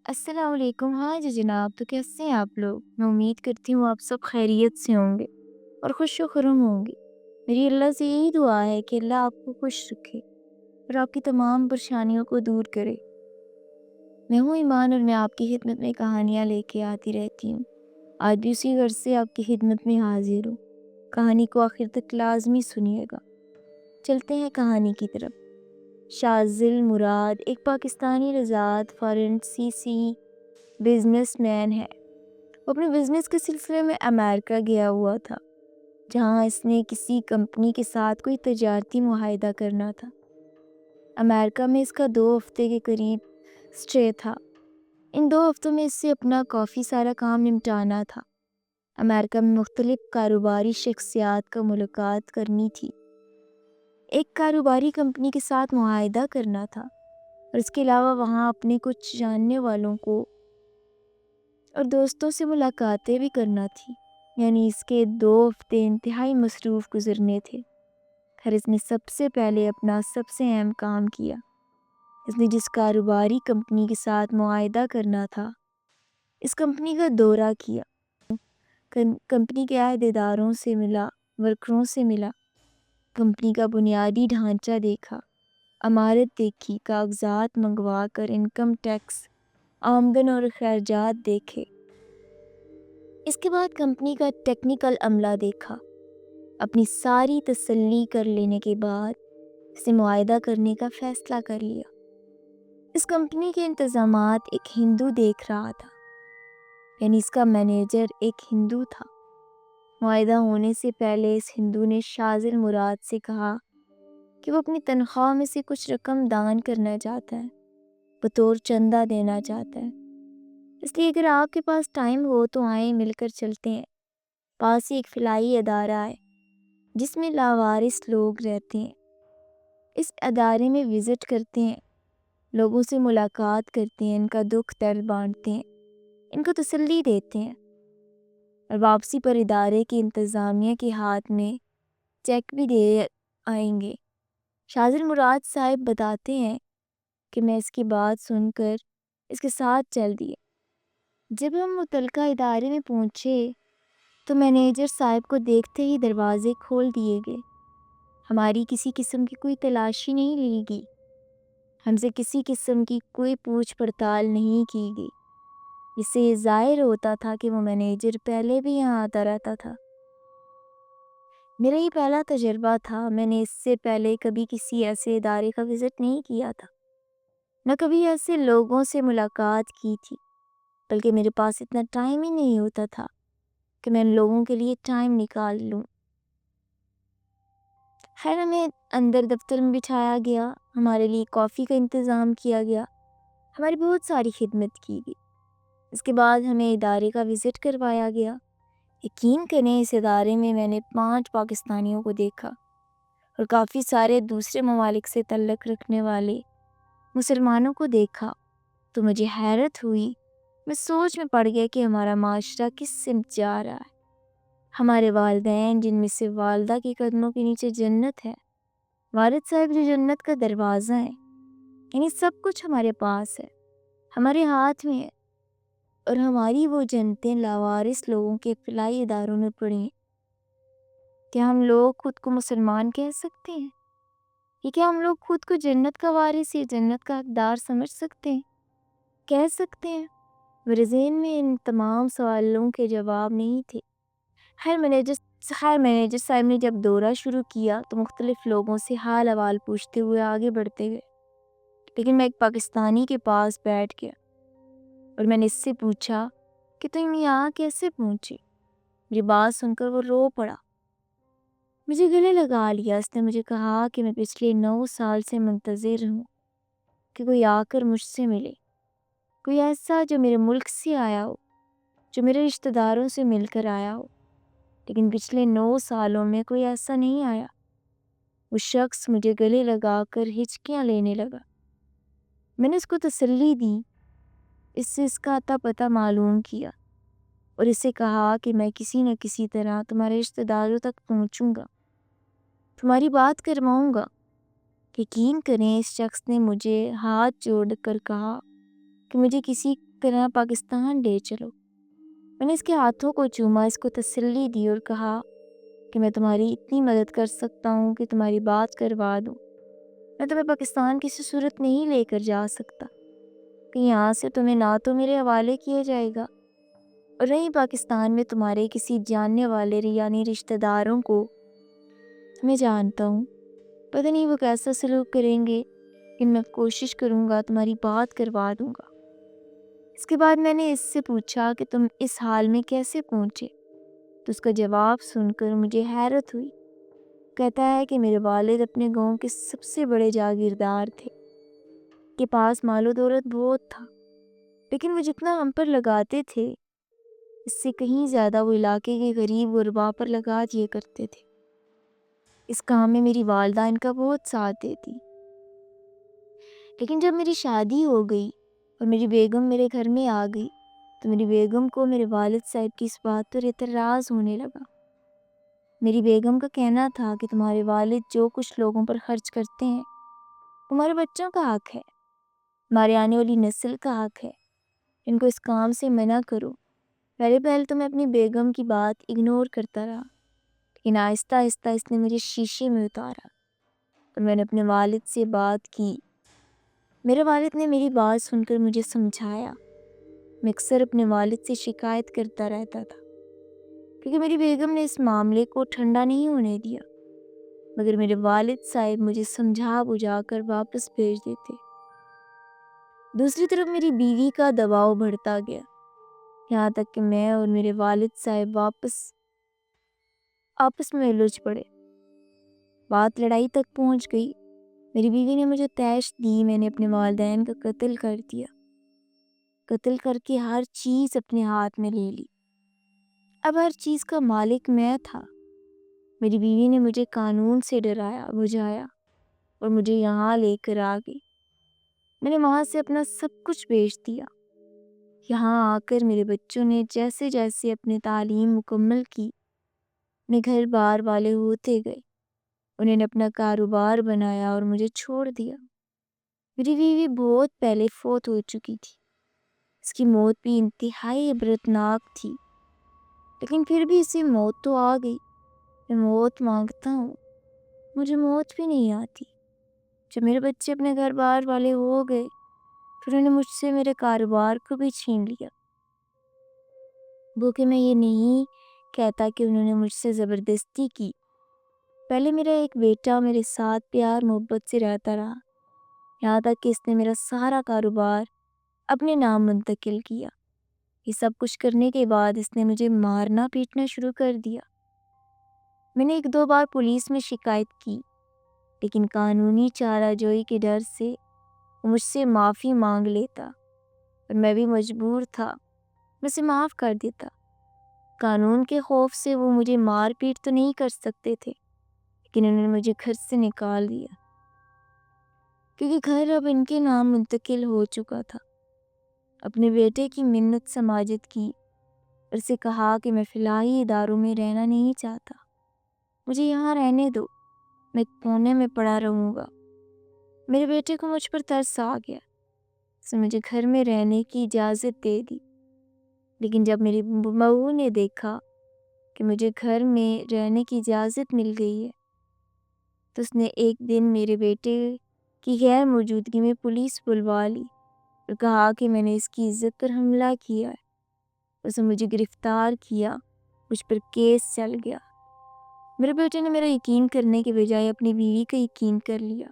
السلام علیکم۔ ہاں جی جناب، تو کیسے ہیں آپ لوگ؟ میں امید کرتی ہوں آپ سب خیریت سے ہوں گے اور خوش و خرم ہوں گے۔ میری اللہ سے یہی دعا ہے کہ اللہ آپ کو خوش رکھے اور آپ کی تمام پریشانیوں کو دور کرے۔ میں ہوں ایمان اور میں آپ کی خدمت میں کہانیاں لے کے آتی رہتی ہوں۔ آج بھی اسی غرض سے آپ کی خدمت میں حاضر ہوں۔ کہانی کو آخر تک لازمی سنیے گا۔ چلتے ہیں کہانی کی طرف۔ شاذل مراد ایک پاکستانی رضاعت فرانسیسی بزنس مین ہے۔ وہ اپنے بزنس کے سلسلے میں امریکہ گیا ہوا تھا، جہاں اس نے کسی کمپنی کے ساتھ کوئی تجارتی معاہدہ کرنا تھا۔ امریکہ میں اس کا 2 ہفتے کے قریب اسٹے تھا۔ ان 2 ہفتوں میں اس سے اپنا کافی سارا کام نمٹانا تھا۔ امریکہ میں مختلف کاروباری شخصیات کا ملاقات کرنی تھی۔ ایک کاروباری کمپنی کے ساتھ معاہدہ کرنا تھا اور اس کے علاوہ وہاں اپنے کچھ جاننے والوں کو اور دوستوں سے ملاقاتیں بھی کرنا تھی۔ یعنی اس کے 2 ہفتے انتہائی مصروف گزرنے تھے۔ پھر اس نے سب سے پہلے اپنا سب سے اہم کام کیا۔ اس نے جس کاروباری کمپنی کے ساتھ معاہدہ کرنا تھا، اس کمپنی کا دورہ کیا۔ کمپنی کے عہدیداروں سے ملا، ورکروں سے ملا، کمپنی کا بنیادی ڈھانچہ دیکھا، عمارت دیکھی، کاغذات منگوا کر انکم ٹیکس، آمدن اور خراجات دیکھے۔ اس کے بعد کمپنی کا ٹیکنیکل عملہ دیکھا۔ اپنی ساری تسلی کر لینے کے بعد اس نے معاہدہ کرنے کا فیصلہ کر لیا۔ اس کمپنی کے انتظامات ایک ہندو دیکھ رہا تھا، یعنی اس کا مینیجر ایک ہندو تھا۔ معاہدہ ہونے سے پہلے اس ہندو نے شاذل مراد سے کہا کہ وہ اپنی تنخواہ میں سے کچھ رقم دان کرنا چاہتا ہے، بطور چندہ دینا چاہتا ہے۔ اس لیے اگر آپ کے پاس ٹائم ہو تو آئیں، مل کر چلتے ہیں۔ پاس ہی ایک فلاحی ادارہ ہے جس میں لاوارث لوگ رہتے ہیں۔ اس ادارے میں وزٹ کرتے ہیں، لوگوں سے ملاقات کرتے ہیں، ان کا دکھ درد بانٹتے ہیں، ان کو تسلی دیتے ہیں، اور واپسی پر ادارے کی انتظامیہ کے ہاتھ میں چیک بھی دے آئیں گے۔ شاذل مراد صاحب بتاتے ہیں کہ میں اس کی بات سن کر اس کے ساتھ چل دیے۔ جب ہم متعلقہ ادارے میں پہنچے تو مینیجر صاحب کو دیکھتے ہی دروازے کھول دیے گئے۔ ہماری کسی قسم کی کوئی تلاشی نہیں لی گئی، ہم سے کسی قسم کی کوئی پوچھ پڑتال نہیں کی گئی۔ اس سے یہ ظاہر ہوتا تھا کہ وہ مینیجر پہلے بھی یہاں آتا رہتا تھا۔ میرا یہ پہلا تجربہ تھا۔ میں نے اس سے پہلے کبھی کسی ایسے ادارے کا وزٹ نہیں کیا تھا، نہ کبھی ایسے لوگوں سے ملاقات کی تھی، بلکہ میرے پاس اتنا ٹائم ہی نہیں ہوتا تھا کہ میں ان لوگوں کے لیے ٹائم نکال لوں۔ خیر، ہمیں اندر دفتر میں بٹھایا گیا، ہمارے لیے کافی کا انتظام کیا گیا، ہماری بہت ساری خدمت کی گئی۔ اس کے بعد ہمیں ادارے کا وزٹ کروایا گیا۔ یقین کریں، اس ادارے میں میں نے 5 پاکستانیوں کو دیکھا اور کافی سارے دوسرے ممالک سے تعلق رکھنے والے مسلمانوں کو دیکھا تو مجھے حیرت ہوئی۔ میں سوچ میں پڑ گیا کہ ہمارا معاشرہ کس سمت جا رہا ہے۔ ہمارے والدین، جن میں سے والدہ کے قدموں کے نیچے جنت ہے، والد صاحب جو جنت کا دروازہ ہے، یعنی سب کچھ ہمارے پاس ہے، ہمارے ہاتھ میں ہے، اور ہماری وہ جنتیں لاوارث لوگوں کے فلاحی اداروں میں پڑی ہیں۔ کیا ہم لوگ خود کو مسلمان کہہ سکتے ہیں؟ یہ کیا ہم لوگ خود کو جنت کا وارث یا جنت کا حقدار سمجھ سکتے ہیں؟ کہہ سکتے ہیں؟ میرے ذہن میں ان تمام سوالوں کے جواب نہیں تھے۔ خیر مینیجر صاحب نے جب دورہ شروع کیا تو مختلف لوگوں سے حال احوال پوچھتے ہوئے آگے بڑھتے گئے، لیکن میں ایک پاکستانی کے پاس بیٹھ گیا اور میں نے اس سے پوچھا کہ تم یہاں کیسے پہنچے؟ میری بات سن کر وہ رو پڑا، مجھے گلے لگا لیا۔ اس نے مجھے کہا کہ میں پچھلے 9 سال سے منتظر ہوں کہ کوئی آ کر مجھ سے ملے، کوئی ایسا جو میرے ملک سے آیا ہو، جو میرے رشتہ داروں سے مل کر آیا ہو، لیکن پچھلے 9 سالوں میں کوئی ایسا نہیں آیا۔ وہ شخص مجھے گلے لگا کر ہچکیاں لینے لگا۔ میں نے اس کو تسلی دی، اس سے اس کا اتا پتہ معلوم کیا اور اس سے کہا کہ میں کسی نہ کسی طرح تمہارے رشتہ داروں تک پہنچوں گا، تمہاری بات کرواؤں گا۔ یقین کریں، اس شخص نے مجھے ہاتھ جوڑ کر کہا کہ مجھے کسی طرح پاکستان لے چلو۔ میں نے اس کے ہاتھوں کو چوما، اس کو تسلی دی اور کہا کہ میں تمہاری اتنی مدد کر سکتا ہوں کہ تمہاری بات کروا دوں۔ میں تمہیں پاکستان کسی صورت نہیں لے کر جا سکتا، کہ یہاں سے تمہیں نہ تو میرے حوالے کیا جائے گا، اور نہیں پاکستان میں تمہارے کسی جاننے والے یعنی رشتہ داروں کو میں جانتا ہوں۔ پتہ نہیں وہ کیسا سلوک کریں گے، لیکن میں کوشش کروں گا تمہاری بات کروا دوں گا۔ اس کے بعد میں نے اس سے پوچھا کہ تم اس حال میں کیسے پہنچے، تو اس کا جواب سن کر مجھے حیرت ہوئی۔ کہتا ہے کہ میرے والد اپنے گاؤں کے سب سے بڑے جاگیردار تھے، کے پاس مال و دولت بہت تھا، لیکن وہ جتنا ہم پر لگاتے تھے اس سے کہیں زیادہ وہ علاقے کے غریب غربا پر لگا دیا کرتے تھے۔ اس کام میں میری والدہ ان کا بہت ساتھ دیتی، لیکن جب میری شادی ہو گئی اور میری بیگم میرے گھر میں آ گئی تو میری بیگم کو میرے والد صاحب کی اس بات پر اعتراض ہونے لگا۔ میری بیگم کا کہنا تھا کہ تمہارے والد جو کچھ لوگوں پر خرچ کرتے ہیں تمہارے بچوں کا حق ہے، ہمارے آنے والی نسل کا حق ہے، ان کو اس کام سے منع کرو۔ پہلے تو میں اپنی بیگم کی بات اگنور کرتا رہا، لیکن آہستہ آہستہ اس نے مجھے شیشے میں اتارا اور میں نے اپنے والد سے بات کی۔ میرے والد نے میری بات سن کر مجھے سمجھایا۔ میں اکثر اپنے والد سے شکایت کرتا رہتا تھا، کیونکہ میری بیگم نے اس معاملے کو ٹھنڈا نہیں ہونے دیا، مگر میرے والد صاحب مجھے سمجھا بجھا کر واپس بھیج دیتے۔ دوسری طرف میری بیوی کا دباؤ بڑھتا گیا، یہاں تک کہ میں اور میرے والد صاحب آپس میں الجھ پڑے۔ بات لڑائی تک پہنچ گئی۔ میری بیوی نے مجھے تیش دی، میں نے اپنے والدین کا قتل کر دیا، قتل کر کے ہر چیز اپنے ہاتھ میں لے لی۔ اب ہر چیز کا مالک میں تھا۔ میری بیوی نے مجھے قانون سے ڈرایا بجھایا اور مجھے یہاں لے کر آ گئی۔ میں نے وہاں سے اپنا سب کچھ بیچ دیا۔ یہاں آ کر میرے بچوں نے جیسے جیسے اپنی تعلیم مکمل کی، اپنے گھر بار والے ہوتے گئے، انہوں نے اپنا کاروبار بنایا اور مجھے چھوڑ دیا۔ میری بیوی بہت پہلے فوت ہو چکی تھی، اس کی موت بھی انتہائی عبرتناک تھی، لیکن پھر بھی اسے موت تو آ گئی۔ میں موت مانگتا ہوں، مجھے موت بھی نہیں آتی۔ جب میرے بچے اپنے گھر بار والے ہو گئے پھر انہوں نے مجھ سے میرے کاروبار کو بھی چھین لیا۔ وہ کہ میں یہ نہیں کہتا کہ انہوں نے مجھ سے زبردستی کی۔ پہلے میرا ایک بیٹا میرے ساتھ پیار محبت سے رہتا رہا، یہاں تک کہ اس نے میرا سارا کاروبار اپنے نام منتقل کیا۔ یہ سب کچھ کرنے کے بعد اس نے مجھے مارنا پیٹنا شروع کر دیا۔ میں نے 1-2 بار پولیس میں شکایت کی، لیکن قانونی چارہ جوئی کے ڈر سے وہ مجھ سے معافی مانگ لیتا اور میں بھی مجبور تھا میں اسے معاف کر دیتا۔ قانون کے خوف سے وہ مجھے مار پیٹ تو نہیں کر سکتے تھے، لیکن انہوں نے مجھے گھر سے نکال دیا، کیونکہ گھر اب ان کے نام منتقل ہو چکا تھا۔ اپنے بیٹے کی منت سماجت کی اور اسے کہا کہ میں فلاحی اداروں میں رہنا نہیں چاہتا، مجھے یہاں رہنے دو، میں کونے میں پڑا رہوں گا۔ میرے بیٹے کو مجھ پر ترس آ گیا، اس نے مجھے گھر میں رہنے کی اجازت دے دی، لیکن جب میری بہو نے دیکھا کہ مجھے گھر میں رہنے کی اجازت مل گئی ہے تو اس نے ایک دن میرے بیٹے کی غیر موجودگی میں پولیس بلوا لی اور کہا کہ میں نے اس کی عزت پر حملہ کیا ہے۔ اس نے مجھے گرفتار کیا، مجھ پر کیس چل گیا۔ میرے بیٹے نے میرا یقین کرنے کے بجائے اپنی بیوی کا یقین کر لیا۔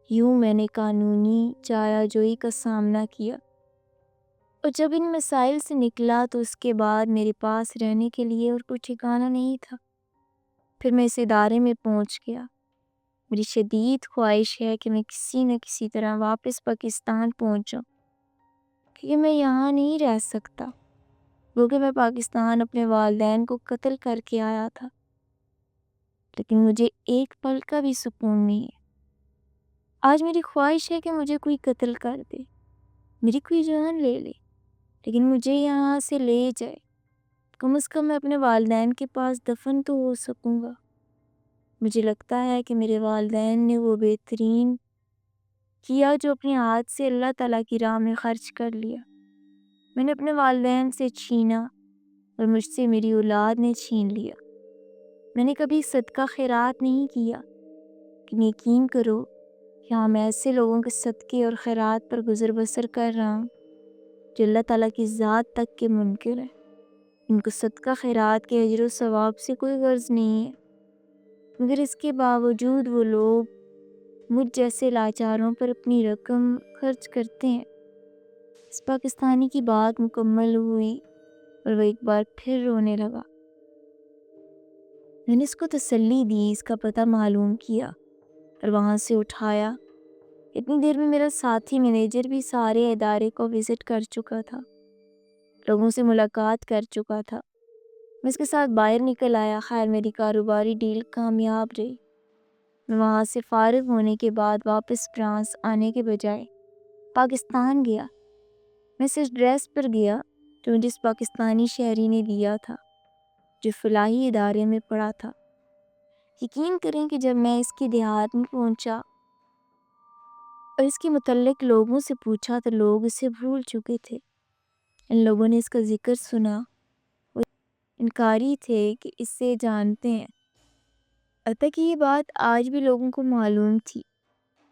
یوں میں نے قانونی چارہ جوئی کا سامنا کیا، اور جب ان مسائل سے نکلا تو اس کے بعد میرے پاس رہنے کے لیے اور کوئی ٹھکانہ نہیں تھا۔ پھر میں اس ادارے میں پہنچ گیا۔ میری شدید خواہش ہے کہ میں کسی نہ کسی طرح واپس پاکستان پہنچ جاؤں، کیونکہ میں یہاں نہیں رہ سکتا، کیونکہ میں پاکستان اپنے والدین کو قتل کر کے آیا تھا، لیکن مجھے ایک پل کا بھی سکون نہیں ہے۔ آج میری خواہش ہے کہ مجھے کوئی قتل کر دے، میری کوئی جان لے لے، لیکن مجھے یہاں سے لے جائے، کم از کم میں اپنے والدین کے پاس دفن تو ہو سکوں گا۔ مجھے لگتا ہے کہ میرے والدین نے وہ بہترین کیا جو اپنے ہاتھ سے اللہ تعالیٰ کی راہ میں خرچ کر لیا۔ میں نے اپنے والدین سے چھینا اور مجھ سے میری اولاد نے چھین لیا۔ میں نے کبھی صدقہ خیرات نہیں کیا، لیکن یقین کرو کہ ہاں، میں ایسے لوگوں کے صدقے اور خیرات پر گزر بسر کر رہا ہوں جو اللہ تعالیٰ کی ذات تک کے منکر ہیں۔ ان کو صدقہ خیرات کے اجر و ثواب سے کوئی غرض نہیں ہے، مگر اس کے باوجود وہ لوگ مجھ جیسے لاچاروں پر اپنی رقم خرچ کرتے ہیں۔ اس پاکستانی کی بات مکمل ہوئی اور وہ ایک بار پھر رونے لگا۔ میں نے اس کو تسلی دی، اس کا پتہ معلوم کیا اور وہاں سے اٹھایا۔ اتنی دیر میں میرا ساتھی مینیجر بھی سارے ادارے کو وزٹ کر چکا تھا، لوگوں سے ملاقات کر چکا تھا۔ میں اس کے ساتھ باہر نکل آیا۔ خیر میری کاروباری ڈیل کامیاب رہی۔ میں وہاں سے فارغ ہونے کے بعد واپس فرانس آنے کے بجائے پاکستان گیا۔ میں اس ڈریس پر گیا جو مجھے اس پاکستانی شہری نے دیا تھا جو فلاحی ادارے میں پڑھا تھا۔ یقین کریں کہ جب میں اس کی دیہات میں پہنچا اور اس کے متعلق لوگوں سے پوچھا تو لوگ اسے بھول چکے تھے۔ ان لوگوں نے اس کا ذکر سنا، وہ انکاری تھے کہ اسے جانتے ہیں، حتیٰ کہ یہ بات آج بھی لوگوں کو معلوم تھی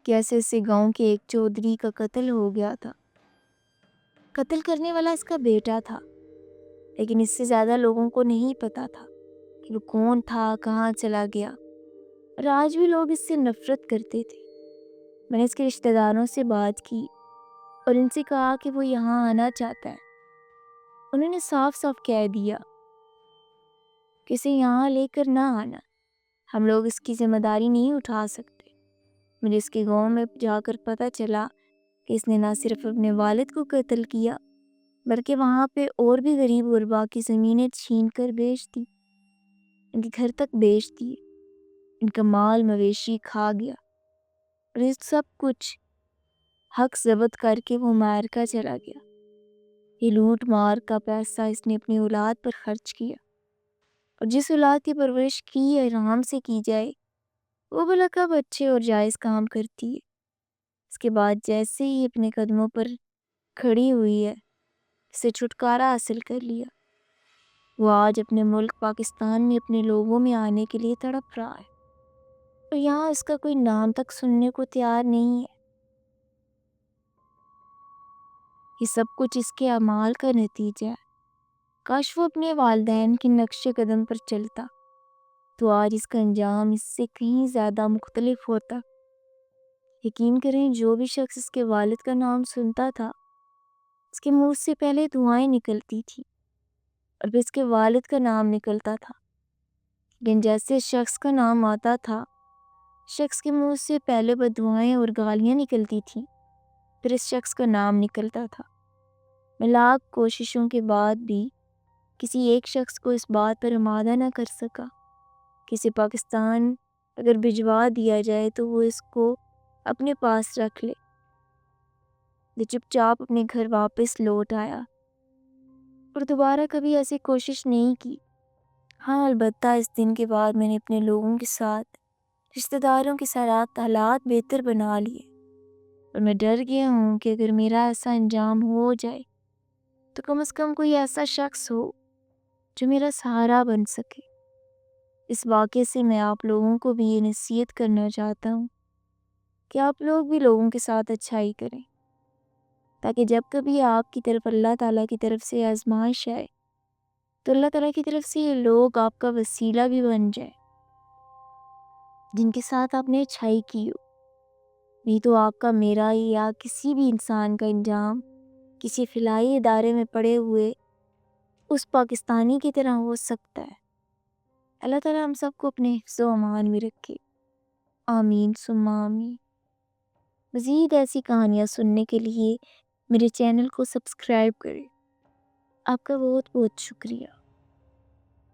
کہ ایسے گاؤں کے ایک چودھری کا قتل ہو گیا تھا۔ قتل کرنے والا اس کا بیٹا تھا، لیکن اس سے زیادہ لوگوں کو نہیں پتا تھا کہ وہ کون تھا، کہاں چلا گیا، اور آج بھی لوگ اس سے نفرت کرتے تھے۔ میں نے اس کے رشتہ داروں سے بات کی اور ان سے کہا کہ وہ یہاں آنا چاہتا ہے۔ انہوں نے صاف صاف کہہ دیا کہ اسے یہاں لے کر نہ آنا، ہم لوگ اس کی ذمہ داری نہیں اٹھا سکتے۔ مجھے اس کے گاؤں میں جا کر پتہ چلا کہ اس نے نہ صرف اپنے والد کو قتل کیا بلکہ وہاں پہ اور بھی غریب غربا کی زمینیں چھین کر بیچ دی، ان کے گھر تک بیچ دیے، ان کا مال مویشی کھا گیا، اور یہ سب کچھ حق ضبط کر کے وہ امریکہ چلا گیا۔ یہ لوٹ مار کا پیسہ اس نے اپنی اولاد پر خرچ کیا، اور جس اولاد کی پرورش کی آرام سے کی جائے وہ بھلا کب اچھے اور جائز کام کرتی ہے۔ اس کے بعد جیسے ہی اپنے قدموں پر کھڑی ہوئی ہے، اسے چھٹکارا حاصل کر لیا، وہ آج اپنے ملک پاکستان میں اپنے لوگوں میں آنے کے لیے تڑپ رہا ہے، اور یہاں اس کا کوئی نام تک سننے کو تیار نہیں ہے۔ یہ سب کچھ اس کے اعمال کا نتیجہ ہے۔ کاش وہ اپنے والدین کے نقش قدم پر چلتا تو آج اس کا انجام اس سے کہیں زیادہ مختلف ہوتا۔ یقین کریں جو بھی شخص اس کے والد کا نام سنتا تھا اس کے منہ سے پہلے دعائیں نکلتی تھی اور پھر اس کے والد کا نام نکلتا تھا، لیکن جیسے شخص کا نام آتا تھا شخص کے منہ سے پہلے بددعائیں اور گالیاں نکلتی تھیں، پھر اس شخص کا نام نکلتا تھا۔ میں لاکھ کوششوں کے بعد بھی کسی ایک شخص کو اس بات پر آمادہ نہ کر سکا کہ اسے پاکستان اگر بھجوا دیا جائے تو وہ اس کو اپنے پاس رکھ لے۔ وہ چپ چاپ اپنے گھر واپس لوٹ آیا اور دوبارہ کبھی ایسی کوشش نہیں کی۔ ہاں البتہ اس دن کے بعد میں نے اپنے لوگوں کے ساتھ، رشتہ داروں کے ساتھ حالات بہتر بنا لیے، اور میں ڈر گیا ہوں کہ اگر میرا ایسا انجام ہو جائے تو کم از کم کوئی ایسا شخص ہو جو میرا سہارا بن سکے۔ اس واقعے سے میں آپ لوگوں کو بھی یہ نصیحت کرنا چاہتا ہوں کہ آپ لوگ بھی لوگوں کے ساتھ اچھائی کریں، تاکہ جب کبھی آپ کی طرف اللہ تعالیٰ کی طرف سے آزمائش آئے تو اللہ تعالیٰ کی طرف سے یہ لوگ آپ کا وسیلہ بھی بن جائے جن کے ساتھ آپ نے اچھائی کی ہو۔ نہیں تو آپ کا، میرا یا کسی بھی انسان کا انجام کسی فلاحی ادارے میں پڑے ہوئے اس پاکستانی کی طرح ہو سکتا ہے۔ اللہ تعالیٰ ہم سب کو اپنے حفظ و امان میں رکھے، آمین ثم آمین۔ مزید ایسی کہانیاں سننے کے لیے میرے چینل کو سبسکرائب کریں۔ آپ کا بہت بہت شکریہ۔